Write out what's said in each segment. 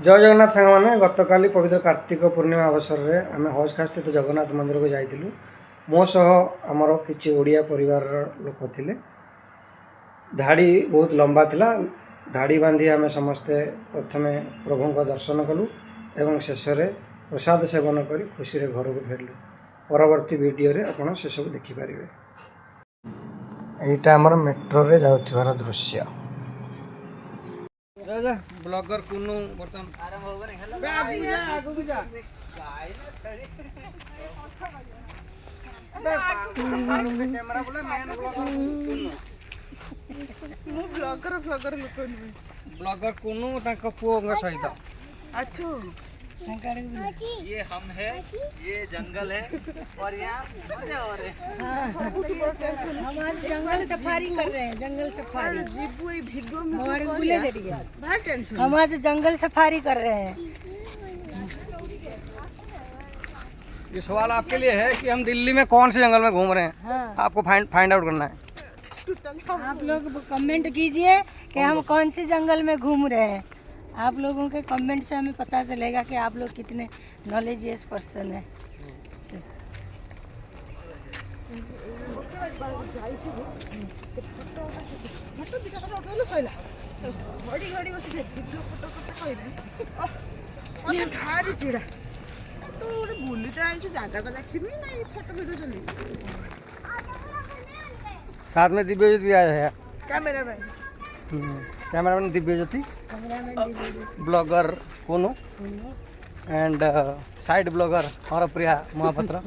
जय जगन्नाथ सांग मैंने गतकाली पवित्र कार्तिक पूर्णिमा अवसर में आम हजखा स्थित जगन्नाथ मंदिर को जाइलु। मो सह आमर किसी ओडिया परिवार लोक थे। धाड़ी बहुत लंबा थिला। धाड़ी बांधी आम समस्ते प्रथम प्रभु को दर्शन कलु एवं शेष में प्रसाद सेवन कर खुशी घर को फेरलु। परवर्ती वीडियो रे आपण से सब देखिपारे। यहाँ आमर मेट्रो रे जाउथिबार दृश्य। ब्लॉगर कुनु बर्तन आरंभ हो गने हेलो आगु जा आगु जा कैमरा बोले मेन ब्लॉगर कुनु मु ब्लॉगर ब्लॉगर कुनु ताको पुओ सहित। अच्छा ये हम है, ये जंगल है और यहाँ मजा हो रहे हैं। हम आज जंगल सफारी कर रहे हैं। जंगल सफारी हम आज जंगल सफारी कर रहे हैं। ये सवाल आपके लिए है कि हम दिल्ली में कौन से जंगल में घूम रहे हैं। हाँ। आपको फाइंड आउट करना है। आप लोग कमेंट कीजिए कि हम कौन से जंगल में घूम रहे हैं। आप लोगों के कमेंट से हमें पता चलेगा कि आप लोग कितने नॉलेजियस पर्सन है। साथ में दिव्य ज्योति भी आया है। Cameraman cameraman Divya Jyoti, blogger Konu and side blogger Harpriya Mahapatra.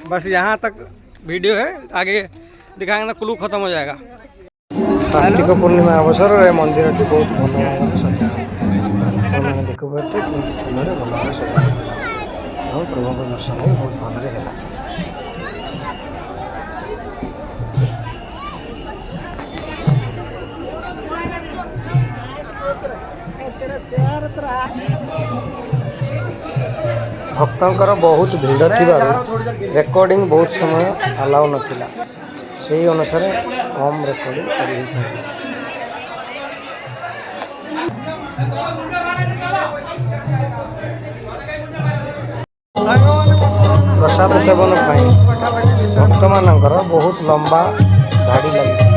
बस यहाँ तक वीडियो है, आगे दिखाएंगे ना क्लू खत्म हो जाएगा। कार्तिक पूर्णिमा अवसर में मंदिर टी बहुत भल भाव सजा मैंने देख पारे कि फूल भल भाव सजा और प्रभु को दर्शन भी बहुत भल है। भक्तंकर बहुत भीड़ थी रेकर्डिंग बहुत समय अलाउ नथिला, से अनुसार कम रेकर्डिंग करी। प्रसाद सेवन भक्त मानकर बहुत लंबा धाड़ी लगी।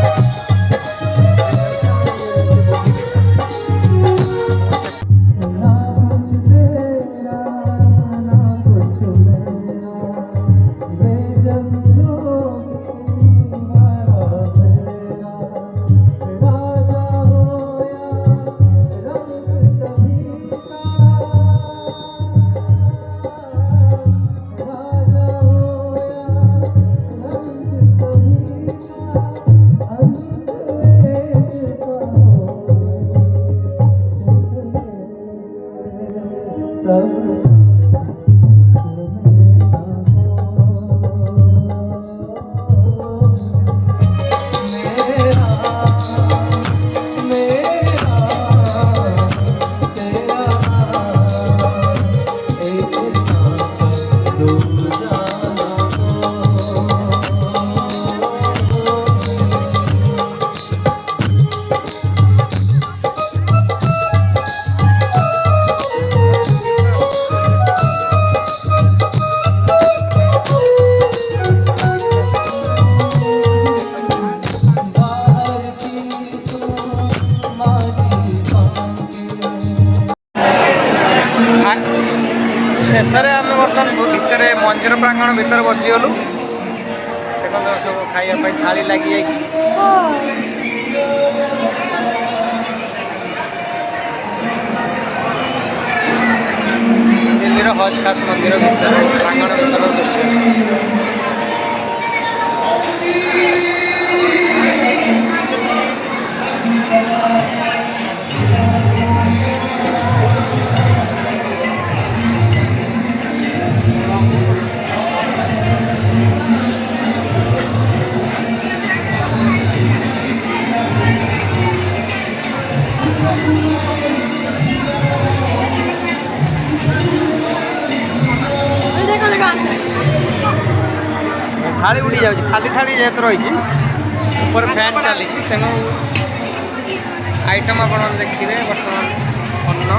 शेष में आम बर्तमान भितर मंदिर प्रांगण भितर बसीगलु। देखो सब खाइबा थाली लगी जाइए। दिल्ली हज खास मंदिर भितर प्रांगण भितर दृश्य। थाली उड़ी जाऊँ, खाली थाली जेहेतु रही ऊपर फैन चली तेणु आइटम आप देखिए बर्तमान अन्न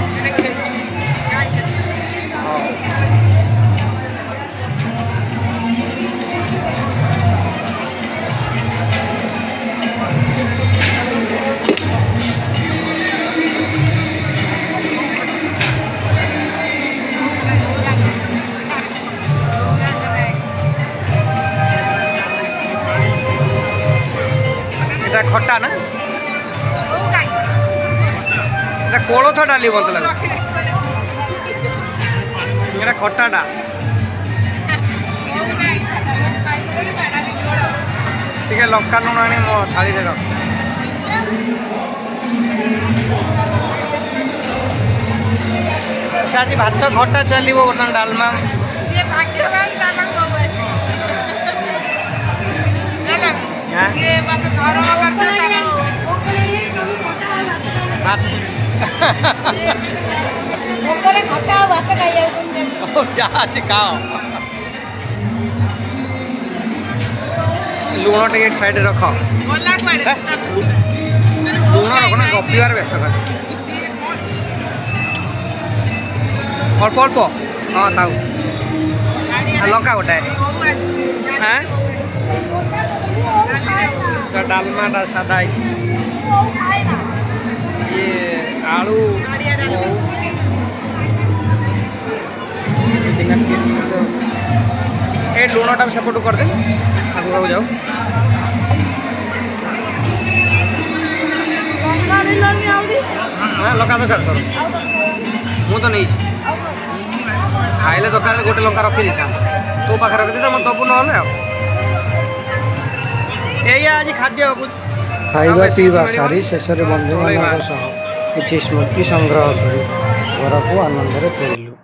এটা খটা না এটা কোলথ ডালি বলতে লাগে এটা খটাটা ଟିକେ ଲଙ୍କା ଲୁଣ ଆଣି ମୋ ଥାଳିରେ ରଖ ଆଚ୍ଛା ଆଜି ଭାତ ଖଟା ଚାଲିବ ବର୍ତ୍ତମାନ ଡାଲମା ଯାହା ଅଛି ଖାଅ ଲୁଣ ଟିକେ ସାଇଡ଼ରେ ରଖ ଲୁଣ ରଖ ନା ଗପିବାର ବ୍ୟସ୍ତ କର ଅଳ୍ପ ଅଳ୍ପ ହଁ ଥାଉ ଲଙ୍କା ଗୋଟାଏ ହଁ ଡାଲମାଟା ସାଧା ହେଇଛି ଇଏ ଆଳୁ ଏ ଲୁଣଟାକୁ ସେପଟୁ କରିଦେ ଆଗକୁ ଯାଉ ଲଙ୍କା ଦରକାର ତୋର ମୁଁ ତ ନେଇଛି ଖାଇଲେ ଦୋକାନରେ ଗୋଟେ ଲଙ୍କା ରଖିଦେଇଥା ତୋ ପାଖରେ ରଖିଦେଇଥା ମୋତେ ଦବୁ ନହେଲେ ଆଉ ଏଇଆ ଆଜି ଖାଦ୍ୟ ଖାଇବା ପିଇବା ସାରି ଶେଷରେ ବନ୍ଧୁମାନଙ୍କ ସହ କିଛି ସ୍ମୃତି ସଂଗ୍ରହ କରି ଘରକୁ ଆନନ୍ଦରେ ଫେରିଲୁ।